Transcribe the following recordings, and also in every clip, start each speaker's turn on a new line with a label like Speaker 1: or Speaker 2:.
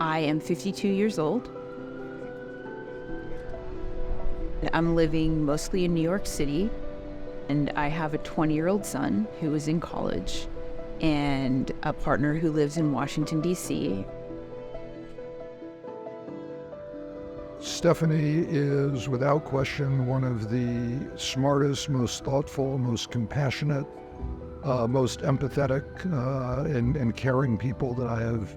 Speaker 1: I am 52 years old. I'm living mostly in New York City, and I have a 20-year-old son who is in college and a partner who lives in Washington, D.C.
Speaker 2: Stephanie is, without question, one of the smartest, most thoughtful, most compassionate, most empathetic and caring people that I have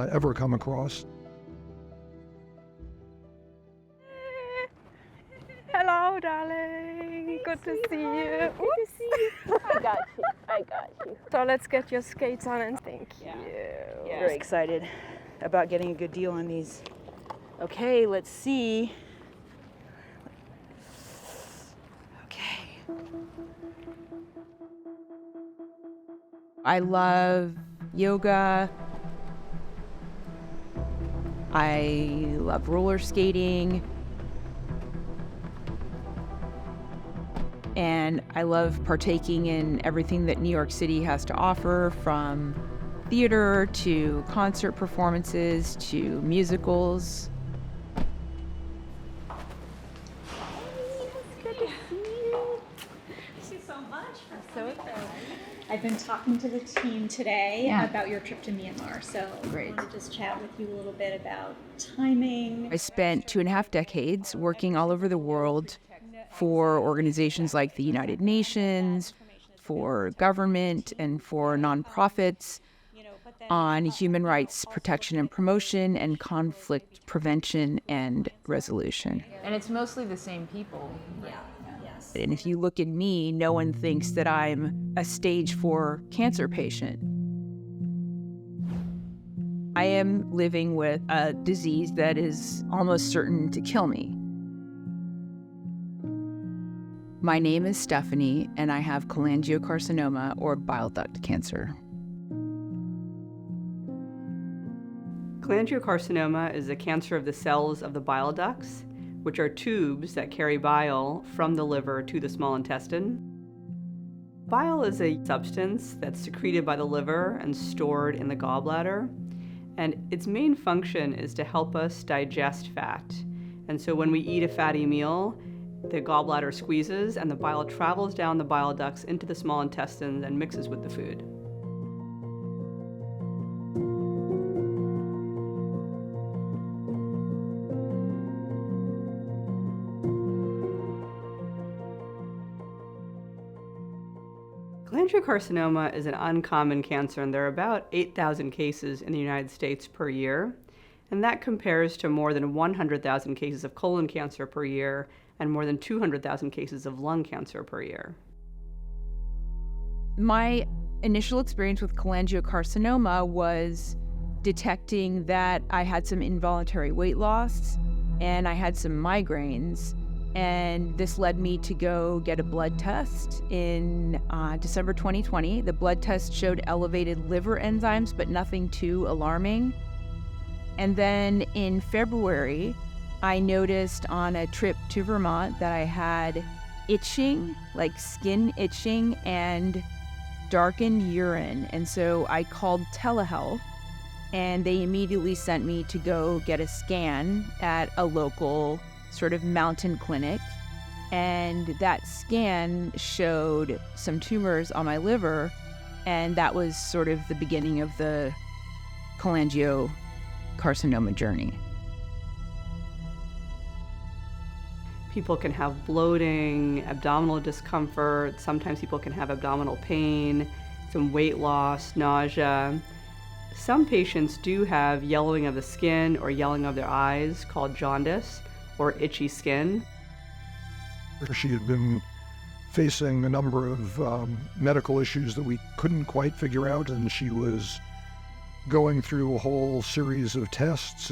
Speaker 2: ever come across.
Speaker 3: Hello, darling. Good to see you.
Speaker 4: Good to see you. I got you.
Speaker 3: So let's get your skates on and thank you.
Speaker 4: Yeah. Very excited about getting a good deal on these. Okay, let's see. Okay.
Speaker 1: I love yoga. I love roller skating. And I love partaking in everything that New York City has to offer, from theater to concert performances to musicals.
Speaker 5: Good to see you. Thank you so much. I'm so excited. I've been talking to the team today about your trip to Myanmar, so I want to just chat with you a little bit about timing.
Speaker 1: I spent 2.5 decades working all over the world for organizations like the United Nations, for government, and for nonprofits on human rights protection and promotion and conflict prevention and resolution. And it's mostly the same people.
Speaker 5: Yes.
Speaker 1: And if you look at me, no one thinks that I'm a stage 4 cancer patient. I am living with a disease that is almost certain to kill me. My name is Stephanie, and I have cholangiocarcinoma, or bile duct cancer.
Speaker 6: Cholangiocarcinoma is a cancer of the cells of the bile ducts, which are tubes that carry bile from the liver to the small intestine. Bile is a substance that's secreted by the liver and stored in the gallbladder, and its main function is to help us digest fat. And so when we eat a fatty meal, the gallbladder squeezes and the bile travels down the bile ducts into the small intestine and mixes with the food. Cholangiocarcinoma is an uncommon cancer, and there are about 8,000 cases in the United States per year, and that compares to more than 100,000 cases of colon cancer per year and more than 200,000 cases of lung cancer per year.
Speaker 1: My initial experience with cholangiocarcinoma was detecting that I had some involuntary weight loss and I had some migraines. And this led me to go get a blood test in December 2020. The blood test showed elevated liver enzymes, but nothing too alarming. And then in February, I noticed on a trip to Vermont that I had itching, like skin itching, and darkened urine. And so I called telehealth, and they immediately sent me to go get a scan at a local sort of mountain clinic. And that scan showed some tumors on my liver, and that was sort of the beginning of the cholangiocarcinoma journey.
Speaker 6: People can have bloating, abdominal discomfort. Sometimes people can have abdominal pain, some weight loss, nausea. Some patients do have yellowing of the skin or yellowing of their eyes, called jaundice, or itchy skin.
Speaker 2: She had been facing a number of medical issues that we couldn't quite figure out, and she was going through a whole series of tests,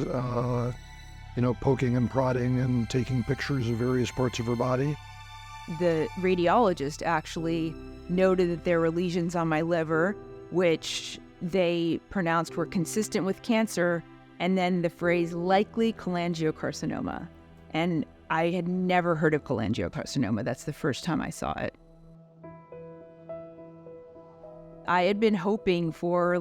Speaker 2: poking and prodding and taking pictures of various parts of her body.
Speaker 1: The radiologist actually noted that there were lesions on my liver, which they pronounced were consistent with cancer, and then the phrase likely cholangiocarcinoma. And I had never heard of cholangiocarcinoma. That's the first time I saw it. I had been hoping for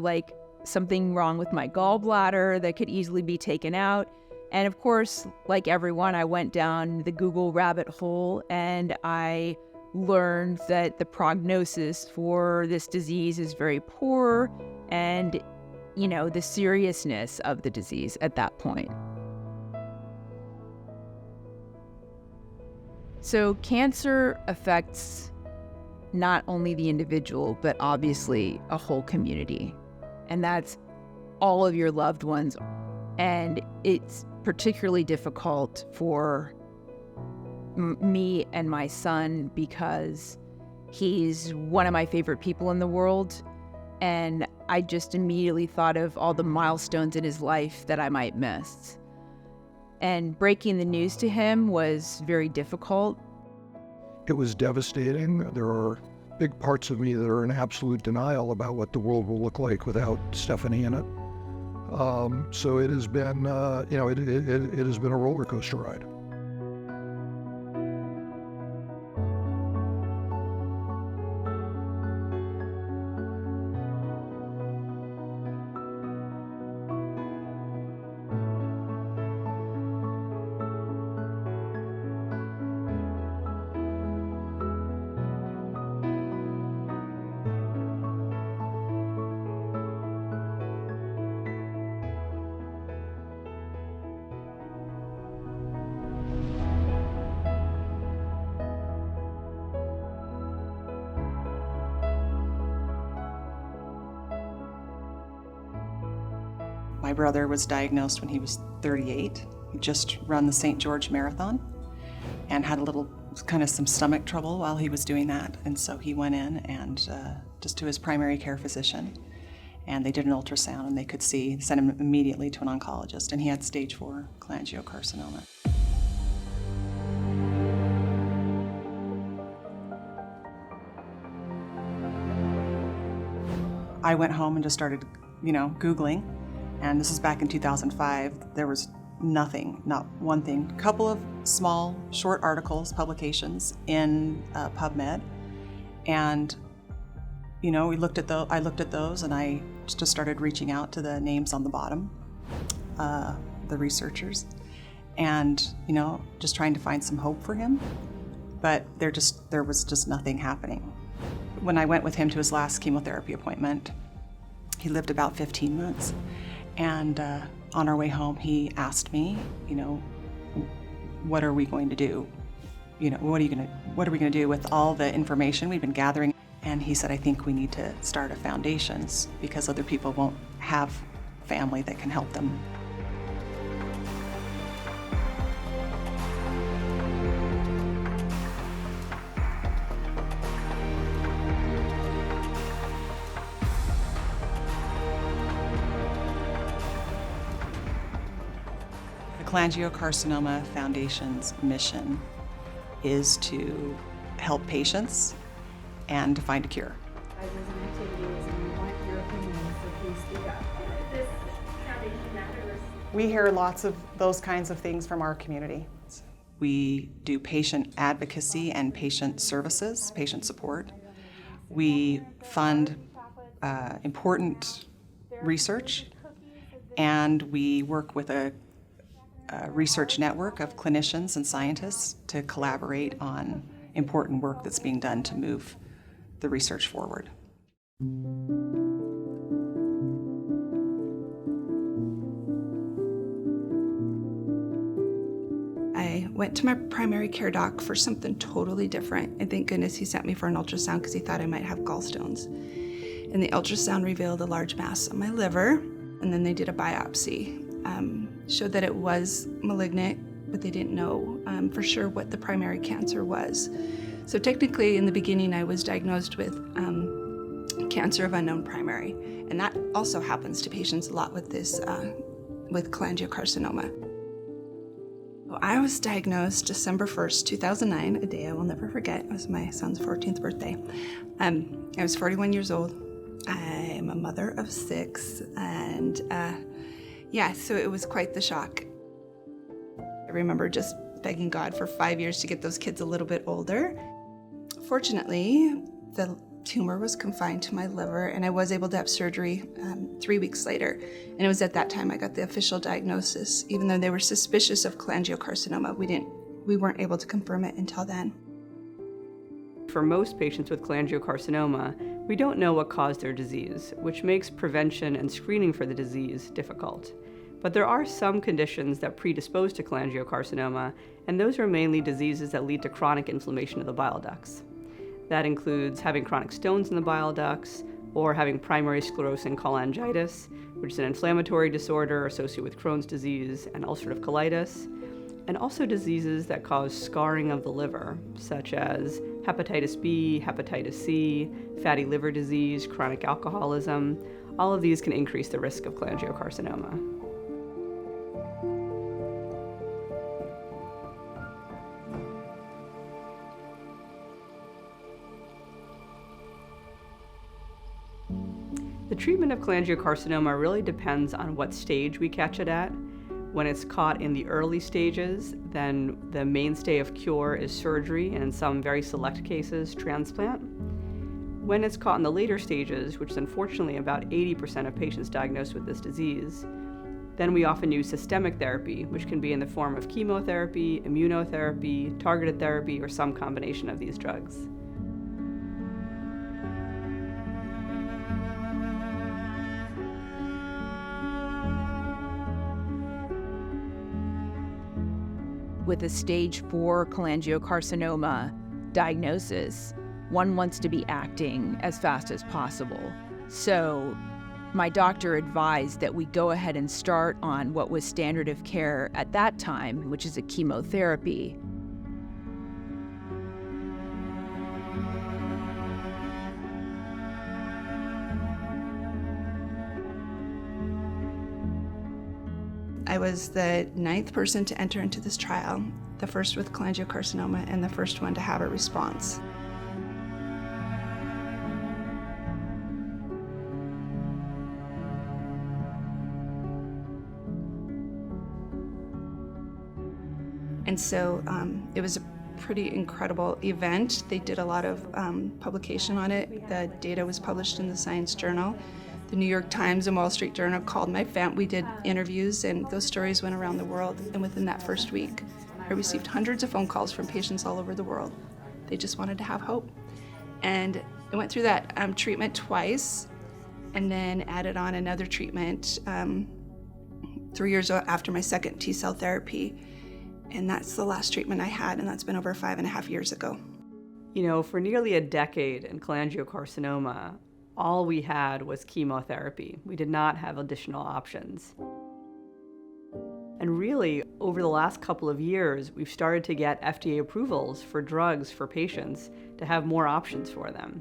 Speaker 1: something wrong with my gallbladder that could easily be taken out. And of course, like everyone, I went down the Google rabbit hole and I learned that the prognosis for this disease is very poor and, the seriousness of the disease at that point. So cancer affects not only the individual, but obviously a whole community. And that's all of your loved ones. And it's particularly difficult for me and my son because he's one of my favorite people in the world. And I just immediately thought of all the milestones in his life that I might miss. And breaking the news to him was very difficult.
Speaker 2: It was devastating. There are big parts of me that are in absolute denial about what the world will look like without Stephanie in it. So it has been, it has been a roller coaster ride.
Speaker 7: My brother was diagnosed when he was 38. He just run the St. George Marathon and had some stomach trouble while he was doing that. And so he went in and just to his primary care physician, and they did an ultrasound and they could send him immediately to an oncologist, and he had stage 4 cholangiocarcinoma. I went home and just started, Googling. And this is back in 2005. There was nothing, not one thing. A couple of small, short articles, publications in PubMed. And, I looked at those and I just started reaching out to the names on the bottom, the researchers, and, just trying to find some hope for him. But there was just nothing happening. When I went with him to his last chemotherapy appointment, he lived about 15 months. And on our way home, he asked me, what are we going to do? What are we going to do with all the information we've been gathering? And he said, I think we need to start a foundation because other people won't have family that can help them. Cholangiocarcinoma Foundation's mission is to help patients and to find a cure. We hear lots of those kinds of things from our community. We do patient advocacy and patient services, patient support. We fund important research, and we work with a research network of clinicians and scientists to collaborate on important work that's being done to move the research forward.
Speaker 8: I went to my primary care doc for something totally different, and thank goodness he sent me for an ultrasound because he thought I might have gallstones. And the ultrasound revealed a large mass on my liver, and then they did a biopsy. Showed that it was malignant, but they didn't know for sure what the primary cancer was. So technically, in the beginning, I was diagnosed with cancer of unknown primary, and that also happens to patients a lot with this, with cholangiocarcinoma. I was diagnosed December 1st, 2009, a day I will never forget. It was my son's 14th birthday. I was 41 years old. I'm a mother of 6, and so it was quite the shock. I remember just begging God for 5 years to get those kids a little bit older. Fortunately, the tumor was confined to my liver, and I was able to have surgery 3 weeks later. And it was at that time I got the official diagnosis. Even though they were suspicious of cholangiocarcinoma, we weren't able to confirm it until then.
Speaker 6: For most patients with cholangiocarcinoma, we don't know what caused their disease, which makes prevention and screening for the disease difficult. But there are some conditions that predispose to cholangiocarcinoma, and those are mainly diseases that lead to chronic inflammation of the bile ducts. That includes having chronic stones in the bile ducts, or having primary sclerosing cholangitis, which is an inflammatory disorder associated with Crohn's disease and ulcerative colitis, and also diseases that cause scarring of the liver, such as hepatitis B, hepatitis C, fatty liver disease, chronic alcoholism. All of these can increase the risk of cholangiocarcinoma. The treatment of cholangiocarcinoma really depends on what stage we catch it at. When it's caught in the early stages, then the mainstay of cure is surgery, and in some very select cases, transplant. When it's caught in the later stages, which is unfortunately about 80% of patients diagnosed with this disease, then we often use systemic therapy, which can be in the form of chemotherapy, immunotherapy, targeted therapy, or some combination of these drugs.
Speaker 1: With a stage 4 cholangiocarcinoma diagnosis, one wants to be acting as fast as possible. So my doctor advised that we go ahead and start on what was standard of care at that time, which is a chemotherapy.
Speaker 8: I was the 9th person to enter into this trial, the first with cholangiocarcinoma and the first one to have a response. And so it was a pretty incredible event. They did a lot of publication on it. The data was published in the Science Journal. The New York Times and Wall Street Journal called my family. We did interviews, and those stories went around the world. And within that first week, I received hundreds of phone calls from patients all over the world. They just wanted to have hope. And I went through that treatment twice, and then added on another treatment 3 years after my second T-cell therapy. And that's the last treatment I had, and that's been over 5.5 years ago.
Speaker 6: You know, for nearly a decade in cholangiocarcinoma, all we had was chemotherapy. We did not have additional options. And really, over the last couple of years, we've started to get FDA approvals for drugs for patients to have more options for them.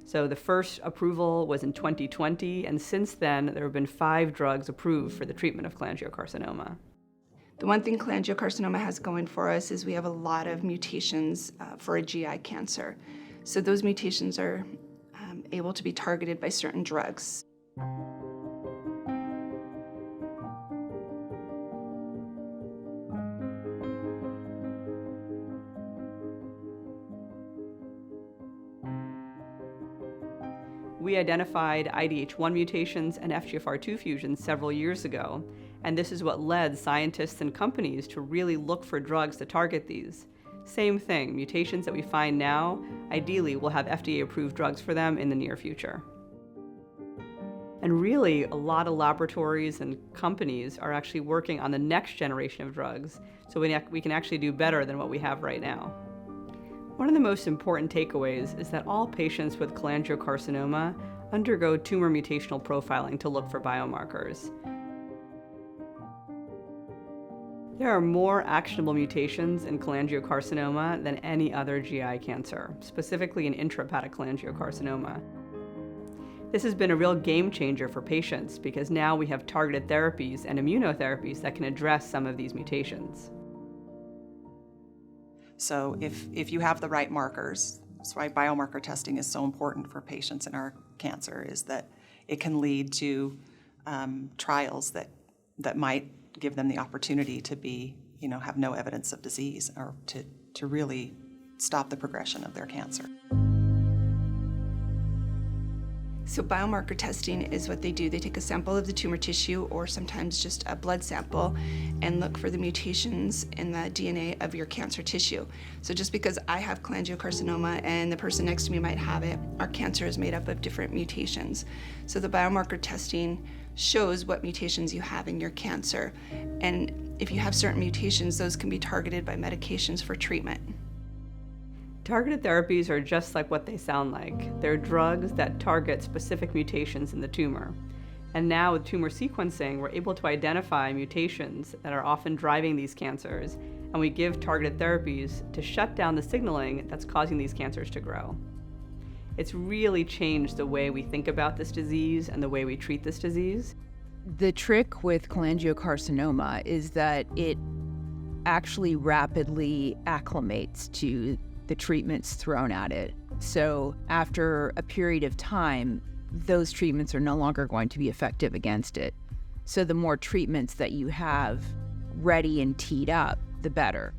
Speaker 6: So the first approval was in 2020, and since then, there have been 5 drugs approved for the treatment of cholangiocarcinoma.
Speaker 8: The one thing cholangiocarcinoma has going for us is we have a lot of mutations for a GI cancer. So those mutations are able to be targeted by certain drugs.
Speaker 6: We identified IDH1 mutations and FGFR2 fusions several years ago, and this is what led scientists and companies to really look for drugs to target these. Same thing, mutations that we find now, ideally we'll have FDA-approved drugs for them in the near future. And really, a lot of laboratories and companies are actually working on the next generation of drugs, so we can actually do better than what we have right now. One of the most important takeaways is that all patients with cholangiocarcinoma undergo tumor mutational profiling to look for biomarkers. There are more actionable mutations in cholangiocarcinoma than any other GI cancer, specifically in intrahepatic cholangiocarcinoma. This has been a real game changer for patients because now we have targeted therapies and immunotherapies that can address some of these mutations.
Speaker 7: So if you have the right markers, that's why biomarker testing is so important for patients in our cancer, is that it can lead to trials that might give them the opportunity to be, have no evidence of disease, or to really stop the progression of their cancer.
Speaker 8: So biomarker testing is what they do. They take a sample of the tumor tissue or sometimes just a blood sample and look for the mutations in the DNA of your cancer tissue. So just because I have cholangiocarcinoma and the person next to me might have it, our cancer is made up of different mutations. So the biomarker testing shows what mutations you have in your cancer. And if you have certain mutations, those can be targeted by medications for treatment.
Speaker 6: Targeted therapies are just like what they sound like. They're drugs that target specific mutations in the tumor. And now with tumor sequencing, we're able to identify mutations that are often driving these cancers, and we give targeted therapies to shut down the signaling that's causing these cancers to grow. It's really changed the way we think about this disease and the way we treat this disease.
Speaker 1: The trick with cholangiocarcinoma is that it actually rapidly acclimates to the treatments thrown at it. So after a period of time, those treatments are no longer going to be effective against it. So the more treatments that you have ready and teed up, the better.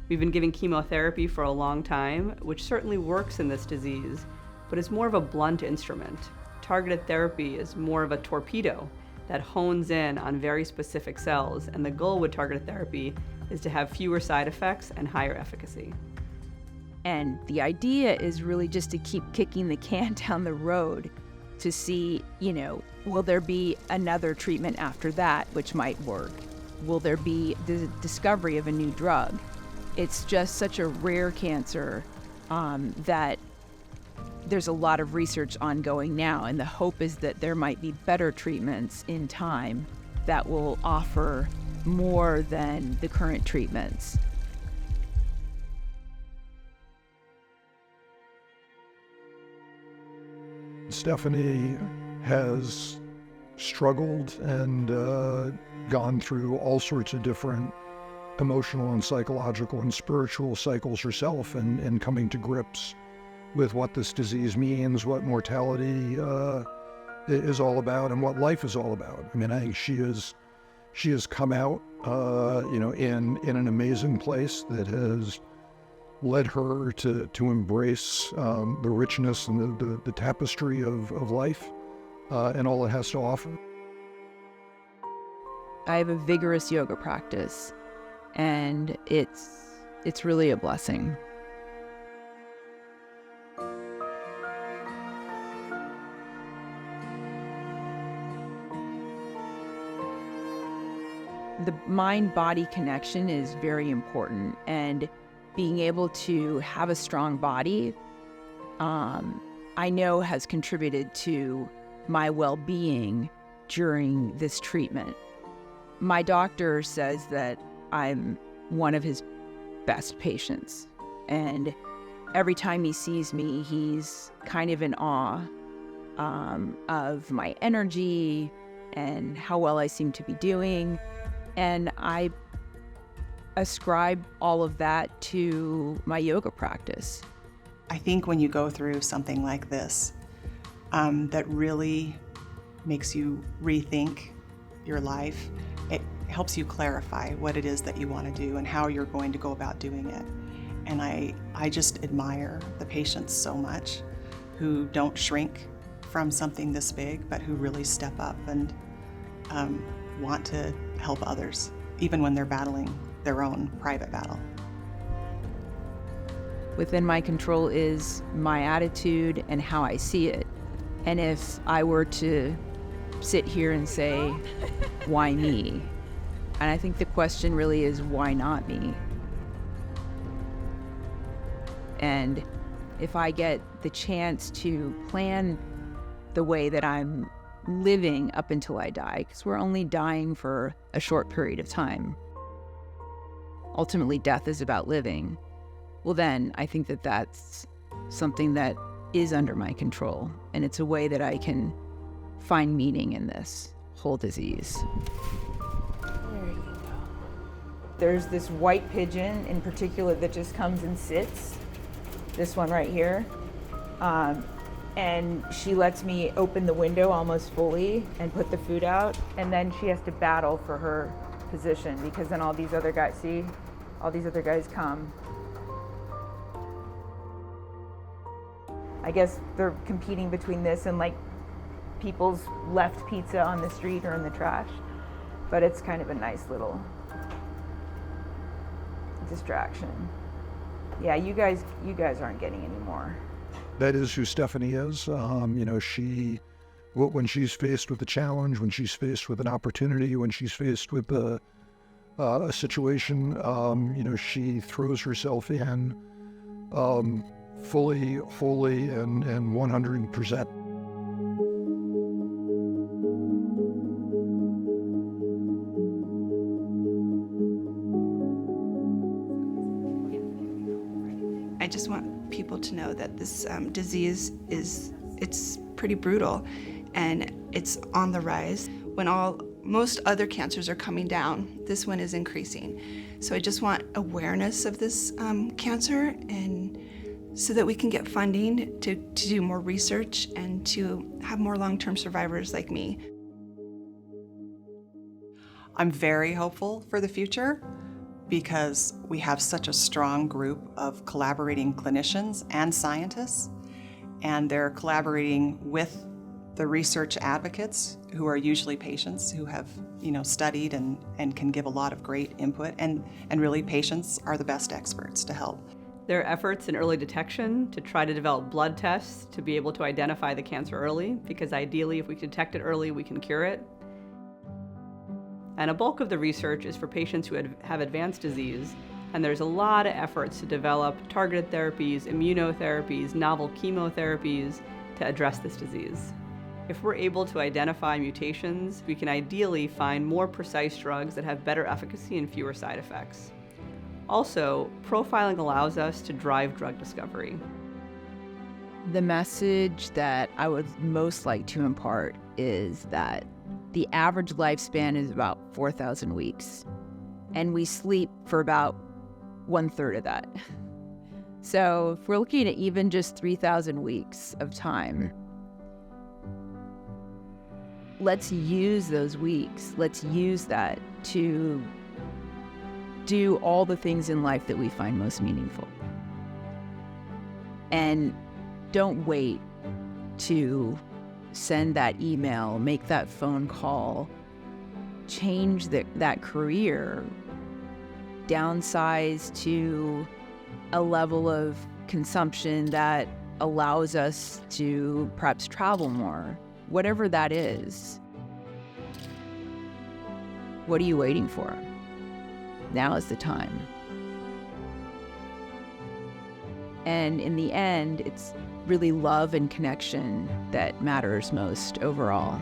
Speaker 6: We've been giving chemotherapy for a long time, which certainly works in this disease, but it's more of a blunt instrument. Targeted therapy is more of a torpedo that hones in on very specific cells, and the goal with targeted therapy is to have fewer side effects and higher efficacy.
Speaker 1: And the idea is really just to keep kicking the can down the road to see, will there be another treatment after that which might work? Will there be the discovery of a new drug? It's just such a rare cancer that there's a lot of research ongoing now, and the hope is that there might be better treatments in time that will offer more than the current treatments.
Speaker 2: Stephanie has struggled and gone through all sorts of different emotional and psychological and spiritual cycles herself, and coming to grips with what this disease means, what mortality is all about, and what life is all about. I mean, I think she has come out, in an amazing place that has led her to embrace the richness and the tapestry of life and all it has to offer.
Speaker 1: I have a vigorous yoga practice, and it's really a blessing. The mind-body connection is very important, and being able to have a strong body, I know has contributed to my well-being during this treatment. My doctor says that I'm one of his best patients, and every time he sees me, he's kind of in awe of my energy and how well I seem to be doing. And I ascribe all of that to my yoga practice.
Speaker 7: I think when you go through something like this, that really makes you rethink your life, it helps you clarify what it is that you want to do and how you're going to go about doing it. And I just admire the patients so much who don't shrink from something this big, but who really step up and want to help others, even when they're battling their own private battle.
Speaker 1: Within my control is my attitude and how I see it. And if I were to sit here and say, why me? And I think the question really is, why not me? And if I get the chance to plan the way that I'm living up until I die, because we're only dying for a short period of time. Ultimately, death is about living. Well, then I think that that's something that is under my control, and it's a way that I can find meaning in this whole disease. There you go. There's this white pigeon in particular that just comes and sits. This one right here. And she lets me open the window almost fully and put the food out, and then she has to battle for her position, because then all these other guys come.
Speaker 4: I guess they're competing between this and like people's left pizza on the street or in the trash. But it's kind of a nice little distraction. Yeah, you guys aren't getting any more.
Speaker 2: That is who Stephanie is. When she's faced with a challenge, when she's faced with an opportunity, when she's faced with a situation, she throws herself in fully, wholly, and 100%.
Speaker 8: I just want people to know that this disease it's pretty brutal, and it's on the rise. When most other cancers are coming down, this one is increasing. So I just want awareness of this cancer, and so that we can get funding to do more research and to have more long-term survivors like me.
Speaker 7: I'm very hopeful for the future because we have such a strong group of collaborating clinicians and scientists, and they're collaborating with the research advocates who are usually patients who have studied and can give a lot of great input, and really patients are the best experts to help.
Speaker 6: There are efforts in early detection to try to develop blood tests to be able to identify the cancer early, because ideally if we can detect it early, we can cure it. And a bulk of the research is for patients who have advanced disease, and there's a lot of efforts to develop targeted therapies, immunotherapies, novel chemotherapies to address this disease. If we're able to identify mutations, we can ideally find more precise drugs that have better efficacy and fewer side effects. Also, profiling allows us to drive drug discovery.
Speaker 1: The message that I would most like to impart is that the average lifespan is about 4,000 weeks, and we sleep for about 1/3 of that. So if we're looking at even just 3,000 weeks of time, let's use those weeks. Let's use that to do all the things in life that we find most meaningful. And don't wait to send that email, make that phone call, change that career, downsize to a level of consumption that allows us to perhaps travel more, whatever that is. What are you waiting for? Now is the time. And in the end, it's really love and connection that matters most overall.